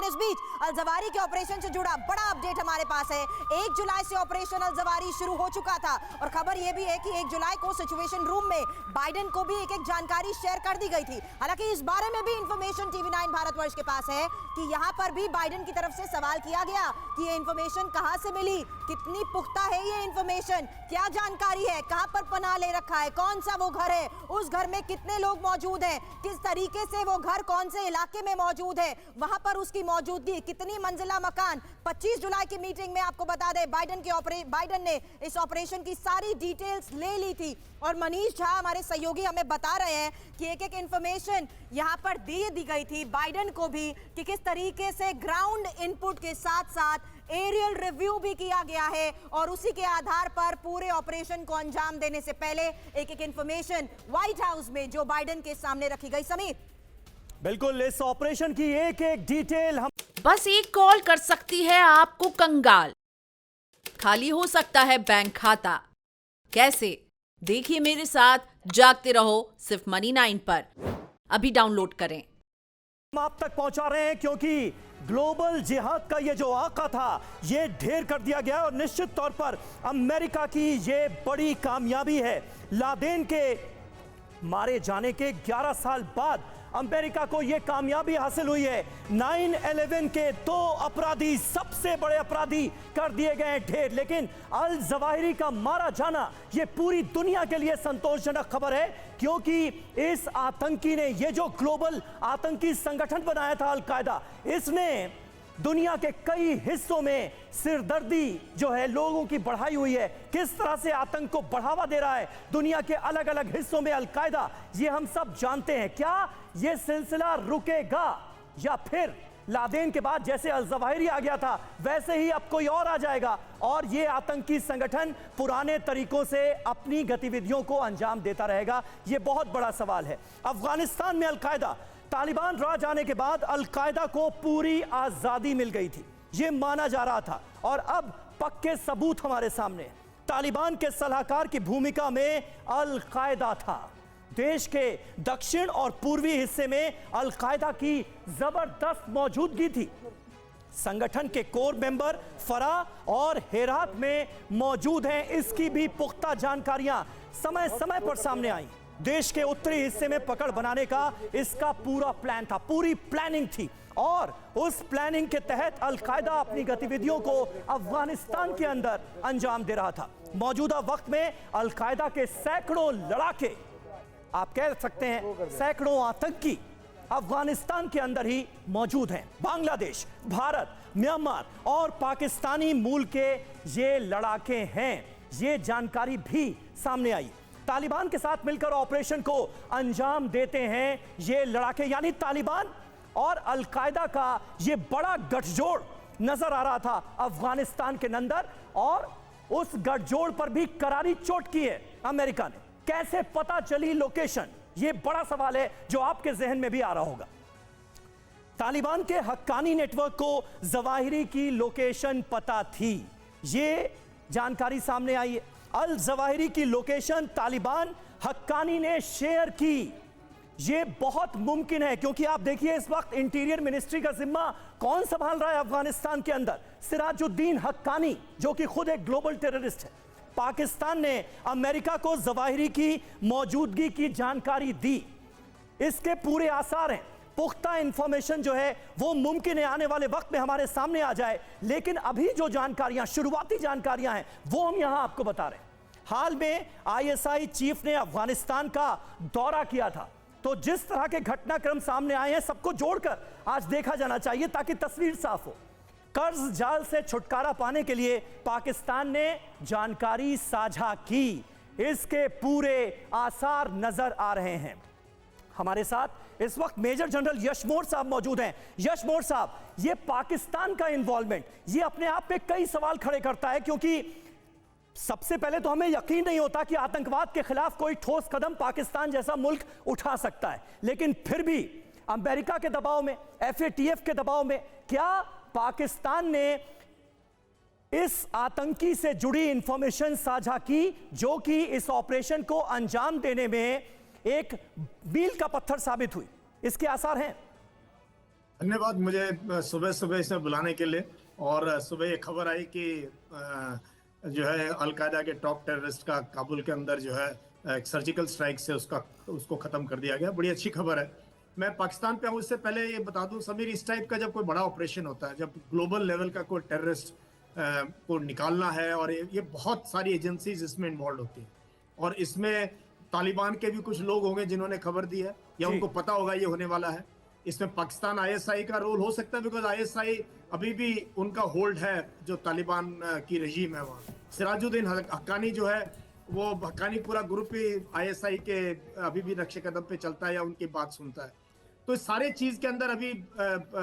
लेकिन इस बीच al Zawahiri के ऑपरेशन से जुड़ा बड़ा अपडेट हमारे पास है। 1 जुलाई से ऑपरेशन अल जवाहिरी शुरू हो चुका था और खबर यह भी है कि 1 जुलाई को सिचुएशन रूम में बाइडेन को भी एक जानकारी शेयर कर दी गई थी। हालांकि इस बारे में भी इंफॉर्मेशन टीवी9 भारतवर्ष के पास है कि यहां पर भी बाइडेन की तरफ से सवाल किया गया कि ये इंफॉर्मेशन कहां से मिली, कितनी पुख्ता है ये इंफॉर्मेशन, क्या जानकारी है, कहां पर पनाह ले रखा है, कौन सा वो घर है, उस घर में कितने लोग मौजूद हैं, किस तरीके से वो घर कौन से इलाके में मौजूद है, वहां पर उसकी मौजूदगी, कितनी मंजिला मकान। 25 जुलाई की मीटिंग में आपको बता दें बाइडेन ने इस ऑपरेशन की सारी डिटेल्स ले ली थी और मनीष झा हमारे सहयोगी हमें बता रहे हैं कि एक एक इंफॉर्मेशन यहां पर दे दी गई थी बाइडेन को भी कि किस तरीके से ग्राउंड इनपुट के साथ साथ एरियल रिव्यू भी किया गया है और उसी के आधार पर पूरे ऑपरेशन को अंजाम देने से पहले एक एक इंफॉर्मेशन व्हाइट हाउस में जो बाइडेन के सामने रखी गई। समीर, बिल्कुल, इस ऑपरेशन की एक एक डिटेल हम बस एक कॉल कर सकती है आपको कंगाल। खाली हो सकता है बैंक खाता। कैसे? देखिए मेरे साथ, जागते रहो सिर्फ मनी9 पर। अभी डाउनलोड करें। हम आप तक पहुंचा रहे हैं क्योंकि ग्लोबल जिहाद का ये जो आका था ये ढेर कर दिया गया और निश्चित तौर पर अमेरिका की ये बड़ी कामयाबी है। लादेन के मारे जाने के 11 साल बाद अमेरिका को यह कामयाबी हासिल हुई है। 9/11 के 2 अपराधी, सबसे बड़े अपराधी कर दिए गए ढेर, लेकिन अल जवाहिरी का मारा जाना यह पूरी दुनिया के लिए संतोषजनक खबर है क्योंकि इस आतंकी ने, ये जो ग्लोबल आतंकी संगठन बनाया था अल कायदा, इसने दुनिया के कई हिस्सों में सिरदर्दी जो है लोगों की बढ़ाई हुई है। किस तरह से आतंक को बढ़ावा दे रहा है दुनिया के अलग अलग हिस्सों में अल कायदा, ये हम सब जानते हैं। क्या ये सिलसिला रुकेगा या फिर लादेन के बाद जैसे अल जवाहिरी आ गया था वैसे ही अब कोई और आ जाएगा और ये आतंकी संगठन पुराने तरीकों से अपनी गतिविधियों को अंजाम देता रहेगा? ये बहुत बड़ा सवाल है। अफगानिस्तान में अल कायदा, तालिबान राज आने के बाद अल कायदा को पूरी आजादी मिल गई थी, ये माना जा रहा था और अब पक्के सबूत हमारे सामने। तालिबान के सलाहकार की भूमिका में अल कायदा था। देश के दक्षिण और पूर्वी हिस्से में अल कायदा की जबरदस्त मौजूदगी थी। संगठन के कोर मेंबर फरा और हेरात में मौजूद हैं, इसकी भी पुख्ता जानकारियां समय समय पर सामने आई। देश के उत्तरी हिस्से में पकड़ बनाने का इसका पूरा प्लान था, पूरी प्लानिंग थी और उस प्लानिंग के तहत अल कायदा अपनी गतिविधियों को अफगानिस्तान के अंदर अंजाम दे रहा था। मौजूदा वक्त में अल कायदा के सैकड़ों लड़ाके, आप कह सकते हैं सैकड़ों आतंकी अफगानिस्तान के अंदर ही मौजूद हैं। बांग्लादेश, भारत, म्यांमार और पाकिस्तानी मूल के ये लड़ाके हैं, ये जानकारी भी सामने आई। तालिबान के साथ मिलकर ऑपरेशन को अंजाम देते हैं ये लड़ाके, यानी तालिबान और अल कायदा का ये बड़ा गठजोड़ नजर आ रहा था अफगानिस्तान के अंदर और उस गठजोड़ पर भी करारी चोट की है अमेरिका ने। कैसे पता चली लोकेशन, ये बड़ा सवाल है जो आपके जहन में भी आ रहा होगा। तालिबान के हक्कानी नेटवर्क को जवाहिरी की लोकेशन पता थी, ये जानकारी सामने आई है। अल जवाहिरी की लोकेशन तालिबान हक्कानी ने शेयर की। यह बहुत मुमकिन है क्योंकि आप देखिए इस वक्त इंटीरियर मिनिस्ट्री का जिम्मा कौन संभाल रहा है अफगानिस्तान के अंदर? सिराजुद्दीन हक्कानी, जो कि खुद एक ग्लोबल टेररिस्ट है। पाकिस्तान ने अमेरिका को जवाहिरी की मौजूदगी की जानकारी दी, इसके पूरे आसार हैं। पुख्ता इंफॉर्मेशन जो है वो मुमकिन है आने वाले वक्त में हमारे सामने आ जाए, लेकिन अभी जो जानकारियां, शुरुआती जानकारियां हैं वो हम यहां आपको बता रहे हैं। हाल में आईएसआई चीफ ने अफगानिस्तान का दौरा किया था, तो जिस तरह के घटनाक्रम सामने आए हैं सबको जोड़कर आज देखा जाना चाहिए ताकि तस्वीर साफ हो। कर्ज जाल से छुटकारा पाने के लिए पाकिस्तान ने जानकारी साझा की, इसके पूरे आसार नजर आ रहे हैं। हमारे साथ इस वक्त मेजर जनरल यशमोर साहब मौजूद हैं। यशमोर साहब, ये पाकिस्तान का इन्वॉल्वमेंट ये अपने आप में कई सवाल खड़े करता है क्योंकि सबसे पहले तो हमें यकीन नहीं होता कि आतंकवाद के खिलाफ कोई ठोस कदम पाकिस्तान जैसा मुल्क उठा सकता है, लेकिन फिर भी अमेरिका के दबाव में, FATF के दबाव में, क्या पाकिस्तान ने इस आतंकी से जुड़ी इंफॉर्मेशन साझा की जो कि इस ऑपरेशन को अंजाम देने में एक मील का पत्थर साबित हुई? इसके आसार हैं। धन्यवाद मुझे सुबह सुबह इसे बुलाने के लिए। और सुबह ये खबर आई कि जो है अलकायदा के टॉप टेररिस्ट का काबुल के अंदर जो है एक सर्जिकल स्ट्राइक से उसको खत्म कर दिया गया। बड़ी अच्छी खबर है। मैं पाकिस्तान पे आऊँ इससे पहले ये बता दूं समीर, इस टाइप का जब कोई बड़ा ऑपरेशन होता है, जब ग्लोबल लेवल का कोई टेररिस्ट को निकालना है, और ये बहुत सारी एजेंसीज इसमें इन्वॉल्व होती हैं, और इसमें तालिबान के भी कुछ लोग होंगे जिन्होंने खबर दी है या उनको पता होगा ये होने वाला है। इसमें पाकिस्तान आईएसआई का रोल हो सकता है, बिकॉज आईएसआई अभी भी उनका होल्ड है, जो तालिबान की रजीम है वहाँ। सिराजुद्दीन हक्कानी जो है, वो हक्कानी पूरा ग्रुप ही आईएसआई के अभी भी नक्शे कदम पे चलता है या उनकी बात सुनता है। तो इस सारे चीज के अंदर अभी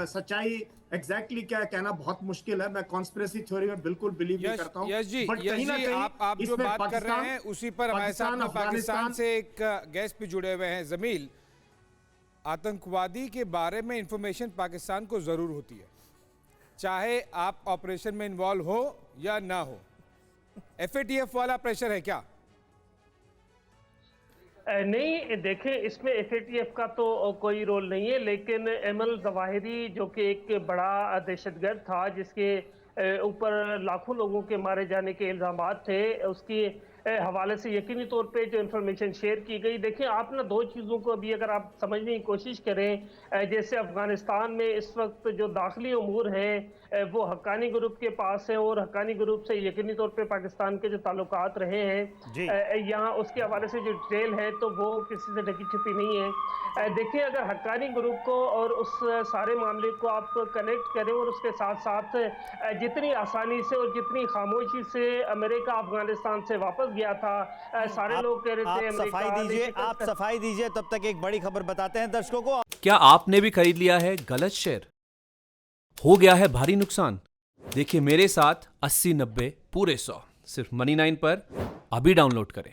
सच्चाई एग्जैक्टली क्या कहना बहुत मुश्किल है। मैं कॉन्स्पिरेसी थ्योरी में बिल्कुल बिलीव नहीं करता हूँ। यस जी, बट कहीं ना कहीं आप जो बात कर रहे हैं उसी पर हमारे साथ पाकिस्तान से एक गेस्ट भी जुड़े हुए हैं, जमील। आतंकवादी के बारे में इंफॉर्मेशन पाकिस्तान को जरूर होती है, चाहे आप ऑपरेशन में इन्वॉल्व हो या ना हो। एफएटीएफ वाला प्रेशर है क्या? नहीं, देखें, इसमें एफएटीएफ का तो कोई रोल नहीं है, लेकिन एमल जवाहिरी जो कि एक बड़ा दहशतगर्द था, जिसके ऊपर लाखों लोगों के मारे जाने के इल्जामात थे, उसकी हवाले से यकीनी तौर पे जो इंफॉर्मेशन शेयर की गई। देखिए, आप ना दो चीज़ों को अभी अगर आप समझने की कोशिश करें, जैसे अफगानिस्तान में इस वक्त जो दाखिली उमूर हैं वो हक्कानी ग्रुप के पास है, और हक्कानी ग्रुप से यकीनी तौर पे पाकिस्तान के जो ताल्लुकात रहे हैं यहाँ, उसके हवाले से जो डिटेल है तो वो किसी से ढकी छुपी नहीं है। देखिए, अगर हक्कानी ग्रुप को और उस सारे मामले को आप कनेक्ट करें, और उसके साथ साथ जितनी आसानी से और जितनी खामोशी से अमेरिका अफगानिस्तान से वापस गया था, सारे लोग कह रहे थे आप सफाई दीजिए, तब तक एक बड़ी खबर बताते हैं दर्शकों को। क्या आपने भी खरीद लिया है गलत शेयर? हो गया है भारी नुकसान? देखिए मेरे साथ 80-90 पूरे 100 सिर्फ Money9 पर अभी डाउनलोड करें।